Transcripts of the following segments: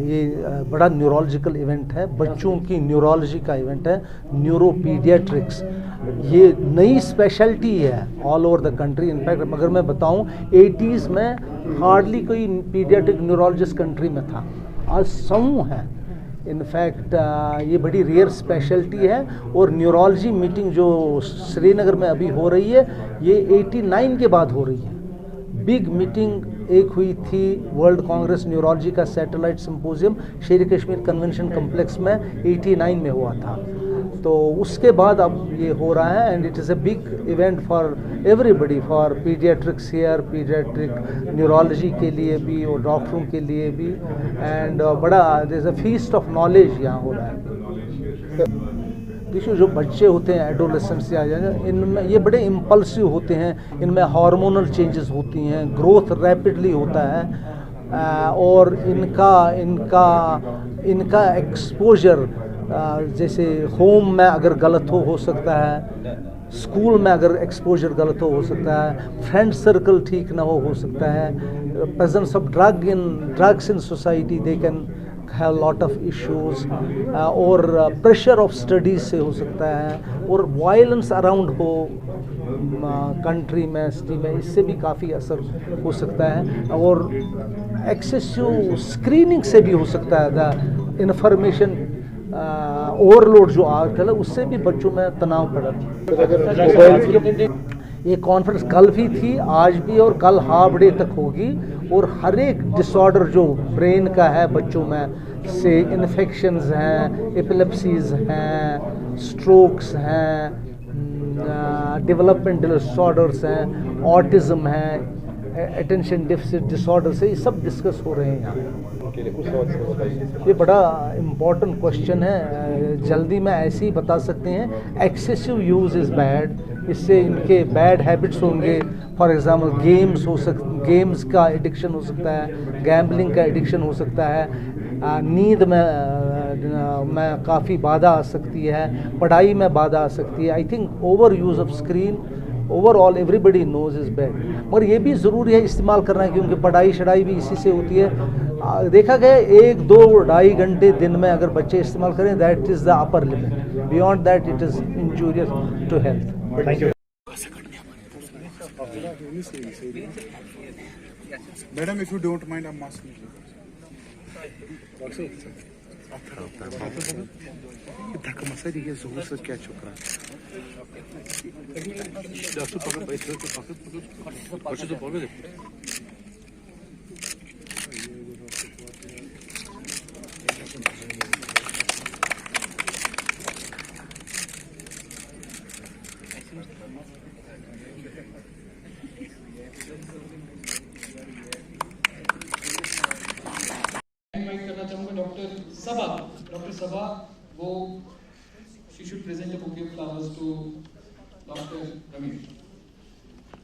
ये बड़ा neurological event है, बच्चों की न्यूरोलॉजी का इवेंट है, न्यूरो पीडियाट्रिक्स। ये नई स्पेशलिटी है all over the country. In fact अगर मैं बताऊं 80s में हार्डली कोई पीडियाट्रिक न्यूरोलॉजिस्ट कंट्री में था, आज 100 है। इनफैक्ट ये बड़ी रेयर स्पेशलिटी है। और न्यूरोलॉजी मीटिंग जो श्रीनगर में अभी हो रही है, ये 89 के बाद हो रही है। बिग मीटिंग एक हुई थी वर्ल्ड कांग्रेस न्यूरोलॉजी का सैटेलाइट सिंपोजियम शेर कश्मीर कन्वेंशन कॉम्प्लेक्स में 89 में हुआ था। तो उसके बाद अब ये हो रहा है and it is a big event for everybody, for paediatrics here, paediatric neurology के लिए भी और डॉक्टरों के लिए भी। एंड बड़ा there is a feast of knowledge यहाँ हो रहा है। देखिए जो बच्चे होते हैं एडोलेसेंट्स या इनमें ये बड़े इम्पल्सिव होते हैं, इनमें हार्मोनल चेंजेस होती हैं, ग्रोथ रैपिडली होता है और इनका एक्सपोजर जैसे होम में अगर गलत हो सकता है, स्कूल में अगर एक्सपोजर गलत हो सकता है, फ्रेंड सर्कल ठीक ना हो सकता है, presence of drugs in society they can have lot of issues, और प्रेशर ऑफ स्टडीज से हो सकता है, और वायलेंस अराउंड हो कंट्री में, सिटी में, इससे भी काफ़ी असर हो सकता है। और एक्सेसिव स्क्रीनिंग से भी हो सकता है, द इन्फॉर्मेशन ओवरलोड जो आजकल है उससे भी बच्चों में तनाव पड़ा। ये कॉन्फ्रेंस कल भी थी, आज भी, और कल हाफ डे तक होगी। और हर एक डिसऑर्डर जो ब्रेन का है बच्चों में, से इन्फेक्शंस हैं, एपिलेप्सीज हैं, स्ट्रोक्स हैं, डेवलपमेंटल डिसऑर्डर्स हैं, ऑटिज्म है, अटेंशन डेफिसिट डिसऑर्डर से, ये सब डिस्कस हो रहे हैं यहाँ। ये बड़ा इम्पॉर्टेंट क्वेश्चन है, जल्दी में ऐसे ही बता सकते हैं। एक्सेसिव यूज़ इज़ बैड, इससे इनके बैड हैबिट्स होंगे। फॉर एग्जांपल गेम्स का एडिक्शन हो सकता है, गैम्बलिंग का एडिक्शन हो सकता है, नींद में काफ़ी बाधा आ सकती है, पढ़ाई में बाधा आ सकती है। I think over use of screen overall everybody knows is bad. मगर ये भी ज़रूरी है इस्तेमाल करना, क्योंकि पढ़ाई शढ़ाई भी इसी से होती है। देखा गया 1, 2, 2.5 घंटे दिन में अगर बच्चे इस्तेमाल करें, that is the upper limit. Beyond that it is injurious to health. Thank you madam, if you don't mind, I am asking doctor Saba, वो she should present a bouquet of flowers to Dr. Ramesh.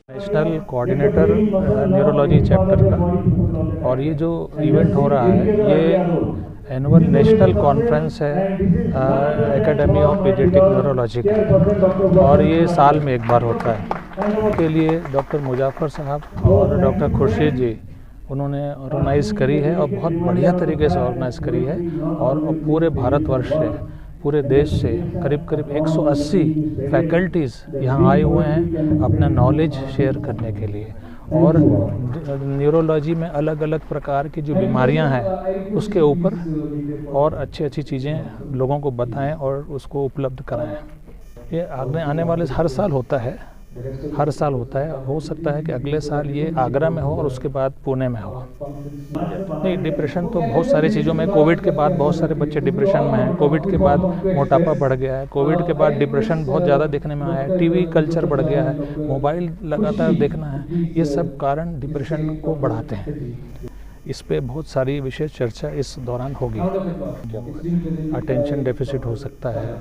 National coordinator neurology chapter का, और ये जो event हो रहा है ये annual national conference है एकेडमी ऑफ पीडियाट्रिक न्यूरोलॉजी का, और ये साल में एक बार होता है। के लिए डॉक्टर मुजाफर साहब और डॉक्टर खुर्शीद जी उन्होंने ऑर्गेनाइज़ करी है, और बहुत बढ़िया तरीके से ऑर्गेनाइज़ करी है। और पूरे भारतवर्ष से, पूरे देश से करीब 180 फैकल्टीज़ यहाँ आए हुए हैं अपना नॉलेज शेयर करने के लिए। और न्यूरोलॉजी में अलग अलग प्रकार की जो बीमारियां हैं उसके ऊपर और अच्छी चीज़ें लोगों को बताएं और उसको उपलब्ध कराएं। ये आने वाले हर साल होता है, हो सकता है कि अगले साल ये आगरा में हो और उसके बाद पुणे में हो। नहीं, डिप्रेशन तो बहुत सारी चीज़ों में, कोविड के बाद बहुत सारे बच्चे डिप्रेशन में हैं, कोविड के बाद मोटापा बढ़ गया है, कोविड के बाद डिप्रेशन बहुत ज़्यादा देखने में आया है, टीवी कल्चर बढ़ गया है, मोबाइल लगातार देखना है, ये सब कारण डिप्रेशन को बढ़ाते हैं। इस पे बहुत सारी विशेष चर्चा इस दौरान होगी। अटेंशन डेफिसिट हो सकता है,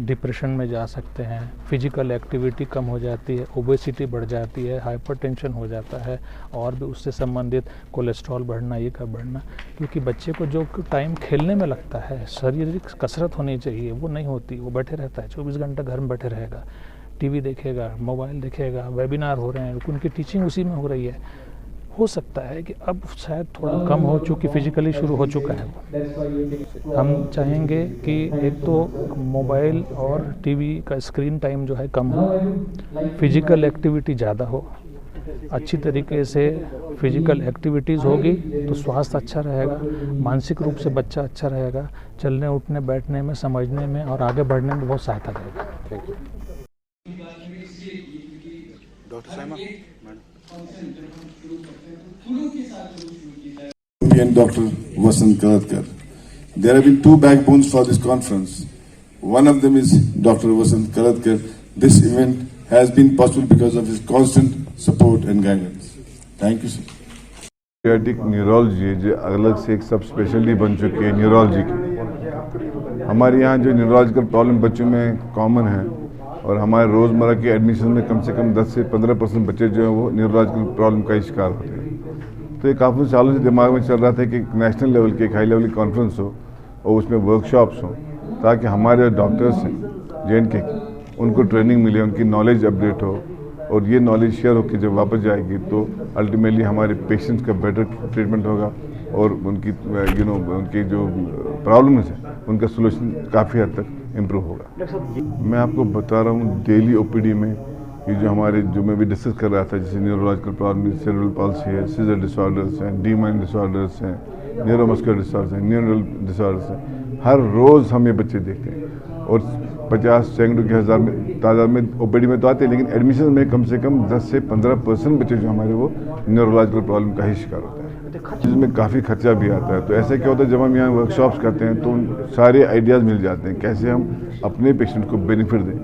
डिप्रेशन में जा सकते हैं, फिजिकल एक्टिविटी कम हो जाती है, ओबेसिटी बढ़ जाती है, हाइपरटेंशन हो जाता है, और भी उससे संबंधित कोलेस्ट्रॉल बढ़ना, ये का बढ़ना। क्योंकि बच्चे को जो टाइम खेलने में लगता है, शारीरिक कसरत होनी चाहिए, वो नहीं होती। वो बैठे रहता है 24 घंटा घर में बैठे रहेगा, टीवी देखेगा, मोबाइल देखेगा, वेबिनार हो रहे हैं, उनकी टीचिंग उसी में हो रही है। हो सकता है कि अब शायद थोड़ा कम हो, चूँकि फिजिकली शुरू हो चुका है वो। हम चाहेंगे कि एक तो मोबाइल और टीवी का स्क्रीन टाइम जो है कम हो, फिजिकल एक्टिविटी ज़्यादा हो। अच्छी तरीके से फिजिकल एक्टिविटीज़ होगी तो स्वास्थ्य अच्छा रहेगा, मानसिक रूप से बच्चा अच्छा रहेगा, चलने उठने बैठने में, समझने में और आगे बढ़ने में बहुत सहायता रहेगा। Thank you. Doctor Saima and Dr. Vasant Kalatkar. There have been two backbones for this conference. One of them is Dr. Vasant Kalatkar. This event has been possible because of his constant support and guidance. Thank you, sir. Paediatric neurology जो अलग से एक सब speciality बन चुकी है neurology की। हमारे यहाँ जो न्यूरोलॉजिकल प्रॉब्लम बच्चों में कॉमन है और हमारे रोज़मर्रा के एडमिशन में कम से कम 10 से 15% बच्चे जो हैं वो न्यूरोलॉजिकल प्रॉब्लम का ही शिकार होते हैं। तो ये काफ़ी सालों से दिमाग में चल रहा था कि नेशनल लेवल की एक हाई लेवल की कॉन्फ्रेंस हो और उसमें वर्कशॉप्स हों ताकि हमारे डॉक्टर्स हैं JNK के उनको ट्रेनिंग मिले, उनकी नॉलेज अपडेट हो और ये नॉलेज शेयर होकर जब वापस जाएगी तो अल्टीमेटली हमारे पेशेंट्स का बेटर ट्रीटमेंट होगा और उनकी उनकी जो प्रॉब्लम्स हैं उनका सोल्यूशन काफ़ी हद तक इम्प्रूव होगा। मैं आपको बता रहा हूँ डेली OPD में ये जो मैं भी डिस्कस कर रहा था, जैसे न्यूरोलॉजिकल प्रॉब्लम, सेरेब्रल पाल्सी है, सीजर डिसऑर्डर्स हैं, डी माइंड डिसऑर्डर्स हैं, न्यूरोमस्कुलर डिसऑर्डर्स हैं, न्यूरल डिसऑर्डर्स हैं, हर रोज़ हम ये बच्चे देखते हैं और 50 सैकड़ों के हज़ार में तादाद में OPD में तो आते हैं, लेकिन एडमिशन में कम से कम 10 से 15% बच्चे जो हमारे वो न्यूरोलॉजिकल प्रॉब्लम का ही शिकार होते हैं, जिसमें काफ़ी खर्चा भी आता है। तो ऐसे क्या होता है, जब हम यहाँ वर्कशॉप्स करते हैं तो सारे आइडियाज़ मिल जाते हैं, कैसे हम अपने पेशेंट को बेनिफिट दें,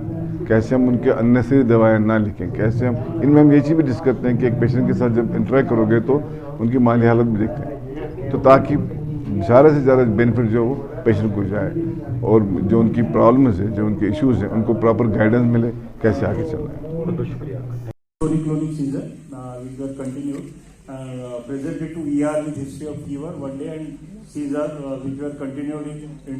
कैसे हम उनके अननेसेसरी दवाएं ना लिखें, कैसे इनमें हम ये चीज़ भी डिस्कस करते हैं कि एक पेशेंट के साथ जब इंटरेक्ट करोगे तो उनकी माली हालत भी देखते हैं, तो ताकि ज़्यादा से ज़्यादा बेनिफिट जो वो पेशेंट को जाए और जो उनकी प्रॉब्लम्स है, जो उनके इश्यूज़ हैं, उनको प्रॉपर गाइडेंस मिले कैसे आगे चलना है। बहुत बहुत शुक्रिया। Polyclonic season, which were continued, presented to ER with history of fever one day and seizure, which were continued in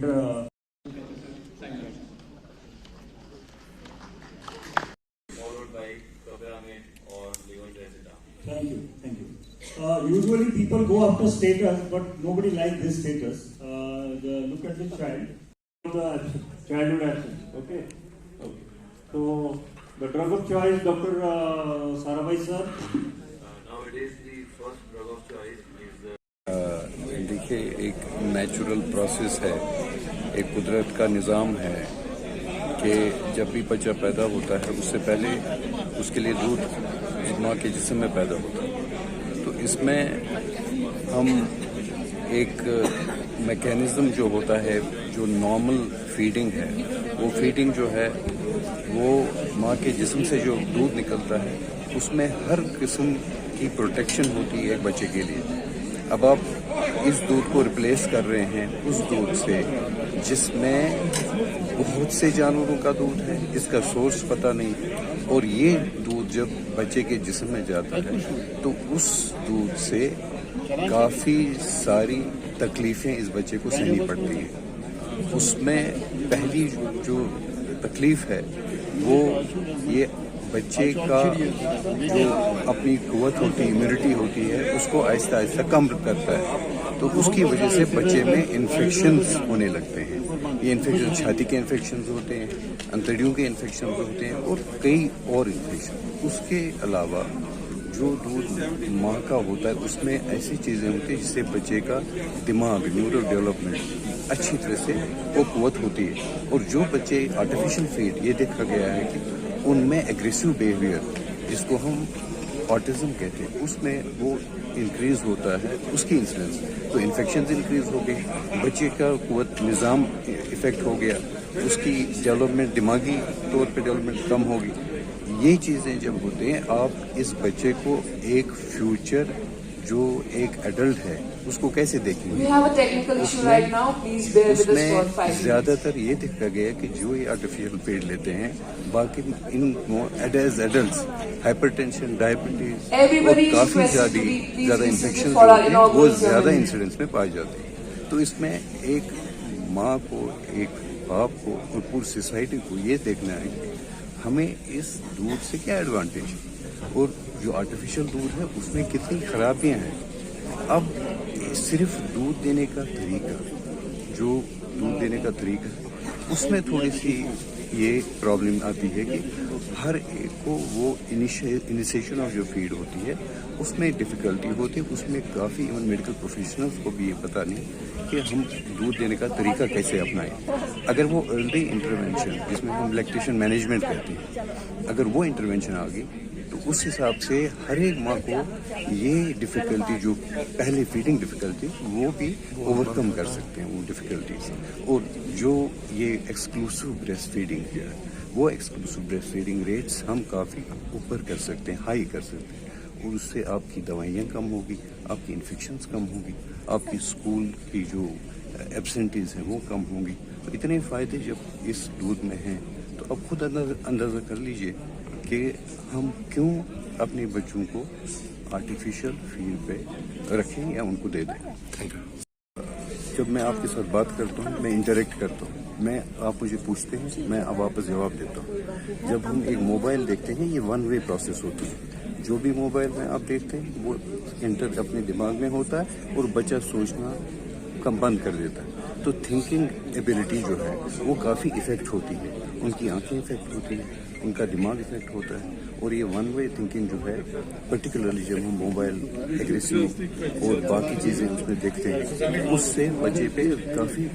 followed by Topiramate or Levetiracetam. Thank you. Usually people go after status, but nobody likes this status. Look at the child, the childhood absence. Okay. So the drug of choice, Dr. Sarabhai sir. Nowadays the first drug of choice is देखिए, एक natural process है, एक कुदरत का निज़ाम है कि जब भी बच्चा पैदा होता है उससे पहले उसके लिए दूध माँ के जिस्म में पैदा होता है। तो इसमें हम एक मैकेनिज़्म जो होता है, जो नॉर्मल फीडिंग है, वो फीडिंग जो है वो माँ के जिस्म से जो दूध निकलता है उसमें हर किस्म की प्रोटेक्शन होती है एक बच्चे के लिए। अब आप इस दूध को रिप्लेस कर रहे हैं उस दूध से जिसमें बहुत से जानवरों का दूध है, इसका सोर्स पता नहीं, और ये दूध जब बच्चे के जिस्म में जाता है तो उस दूध से काफ़ी सारी तकलीफ़ें इस बच्चे को सहनी पड़ती हैं। उसमें पहली जो तकलीफ़ है वो ये बच्चे का जो अपनी कुव्वत होती है, इम्यूनिटी होती है, उसको आहिस्ता आहिस्ता कम करता है। तो उसकी वजह से बच्चे में इन्फेक्शंस होने लगते हैं। ये इन्फेक्शन छाती के इन्फेक्शंस होते हैं, अंतड़ियों के इन्फेक्शंस होते हैं और कई और इन्फेक्शन। उसके अलावा जो दूध माँ का होता है उसमें ऐसी चीज़ें होती हैं जिससे बच्चे का दिमाग, न्यूरल डेवलपमेंट अच्छी तरह से वो कुव्वत होती है। और जो बच्चे आर्टिफिशियल फीड, ये देखा गया है कि उनमें एग्रेसिव बिहेवियर, जिसको हम ऑटिज्म कहते हैं, उसमें वो इंक्रीज़ होता है, उसकी इंसिडेंस। तो इन्फेक्शन इंक्रीज़ हो गई, बच्चे का कुव्वत निज़ाम इफ़ेक्ट हो गया, उसकी डेवलपमेंट, दिमागी तौर पे डेवलपमेंट कम होगी। ये चीज़ें जब होते हैं, आप इस बच्चे को एक फ्यूचर जो एक एडल्ट है उसको कैसे देखेंगे? उसमें ज़्यादातर ये देखा गया कि जो ये आर्टिफिशियल फीड लेते हैं, बाकी इन एज एडल्ट्स हाइपरटेंशन, डायबिटीज और काफ़ी ज़्यादा इन्फेक्शन वो ज़्यादा इंसिडेंस में पाए जाते हैं। तो इसमें एक माँ को, एक बाप को और पूरी सोसाइटी को ये देखना है कि हमें इस दूध से क्या एडवांटेज है। और जो आर्टिफिशियल दूध है उसमें कितनी खराबियां हैं। अब सिर्फ दूध देने का तरीका, जो दूध देने का तरीका है उसमें थोड़ी सी ये प्रॉब्लम आती है कि हर एक को वो इनिशिएशन ऑफ जो फीड होती है उसमें डिफ़िकल्टी होती है। उसमें काफ़ी इवन मेडिकल प्रोफेशनल्स को भी ये पता नहीं कि हम दूध देने का तरीका कैसे अपनाएं। अगर वो अर्ली इंटरवेंशन, जिसमें हम लैक्टेशन मैनेजमेंट कहते हैं, अगर वो इंटरवेंशन आ गई तो उस हिसाब से हर एक माँ को ये डिफ़िकल्टी, जो पहले फीडिंग डिफ़िकल्टी, वो भी ओवरकम कर सकते हैं वो डिफ़िकल्टीज। और जो ये एक्सक्लूसिव ब्रेस्ट फीडिंग है, वो एक्सक्लूसिव ब्रेस्ट फीडिंग रेट्स हम काफ़ी ऊपर कर सकते हैं, हाई कर सकते हैं, और उससे आपकी दवाइयाँ कम होगी, आपकी इन्फेक्शंस कम होगी, आपकी स्कूल की जो एब्सेंटीज़ हैं वो कम होंगी। तो इतने फ़ायदे जब इस दूध में हैं तो अब खुद अंदाज़ा कर लीजिए कि हम क्यों अपने बच्चों को आर्टिफिशियल फीड पे रखें या उनको दे दें। जब मैं आपके साथ बात करता हूँ, मैं इंटरेक्ट करता हूँ, आप मुझे पूछते हैं, मैं अब वापस जवाब देता हूँ। जब हम एक मोबाइल देखते हैं, ये वन वे प्रोसेस होती है। जो भी मोबाइल में आप देखते हैं वो एंटर अपने दिमाग में होता है और बच्चा सोचना कम बंद कर देता है। तो थिंकिंग एबिलिटी जो है वो काफ़ी इफेक्ट होती है, उनकी आंखें इफेक्ट होती हैं, उनका दिमाग इफेक्ट होता है। और ये वन वे थिंकिंग जो है, पर्टिकुलरली जब हम मोबाइल एग्रेसिव और बाकी चीज़ें उसमें देखते हैं, उससे बच्चे पे काफ़ी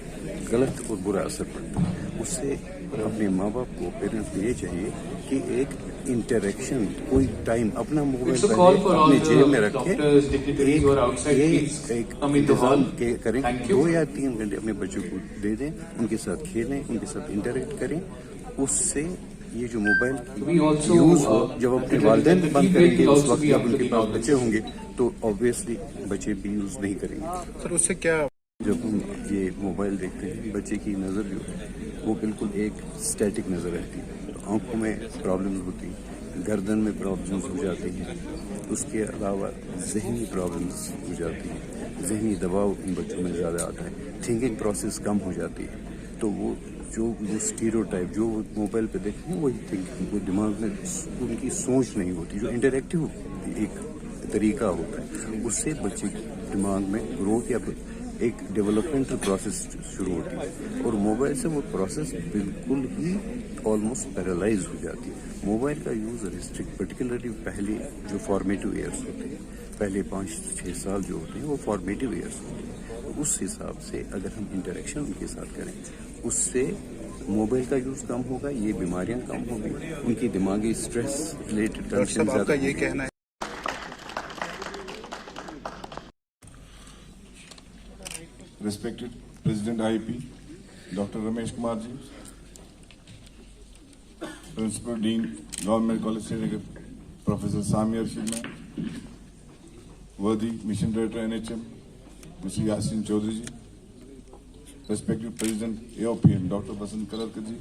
गलत और बुरा असर पड़ता है। उससे अपने माँ बाप को, पेरेंट्स को ये चाहिए कि एक इंटरेक्शन, कोई टाइम अपना मोबाइल अपने जेब में रखे, एक इंतजाम करें, 2 या 3 घंटे अपने बच्चों को दे दें, उनके साथ खेलें, उनके साथ इंटरेक्ट करें। उससे ये जो मोबाइल यूज हो, जब अपने वालिदैन बंद करेंगे उस वक्त जब उनके पास बच्चे होंगे तो ऑब्वियसली बच्चे भी यूज नहीं करेंगे। सर उससे क्या, जब हम ये मोबाइल देखते हैं, बच्चे की नज़र जो है वो बिल्कुल एक स्टैटिक नज़र रहती है। तो आंखों में प्रॉब्लम्स होती हैं, गर्दन में प्रॉब्लम्स हो जाती हैं, उसके अलावा जहनी प्रॉब्लम्स हो जाती हैं, जहनी दबाव इन बच्चों में ज़्यादा आता है, थिंकिंग प्रोसेस कम हो जाती है। तो वो स्टीरियोटाइप जो मोबाइल पे देखते हैं वही थिंकिंग, वो दिमाग में उनकी सोच नहीं होती, जो इंटरेक्टिव एक तरीका होता है, उससे बच्चे के दिमाग में ग्रोथ या एक डेवलपमेंटल प्रोसेस शुरू होती है। और मोबाइल से वो प्रोसेस बिल्कुल ही ऑलमोस्ट पैरालाइज हो जाती है। मोबाइल का यूज़ रिस्ट्रिक्ट, पर्टिकुलरली पहले जो फॉर्मेटिव ईयर्स होते हैं, पहले 5-6 साल जो होते हैं वो फॉर्मेटिव ईयर्स होते हैं। तो उस हिसाब से अगर हम इंटरेक्शन उनके साथ करें, उससे मोबाइल का यूज़ कम होगा, ये बीमारियां कम होगी, उनकी दिमागी स्ट्रेस रिलेटेड टेंशन आपका ये कहना है। Respected President IEP, Dr. Ramesh Kumar ji, Principal Dean, Government College Srinagar, Professor Samir Shilma, worthy Mission Director NHM, Mr. Yasin Chaudhary ji, respected President AOPM, Dr. Vasant Kaladkar ji,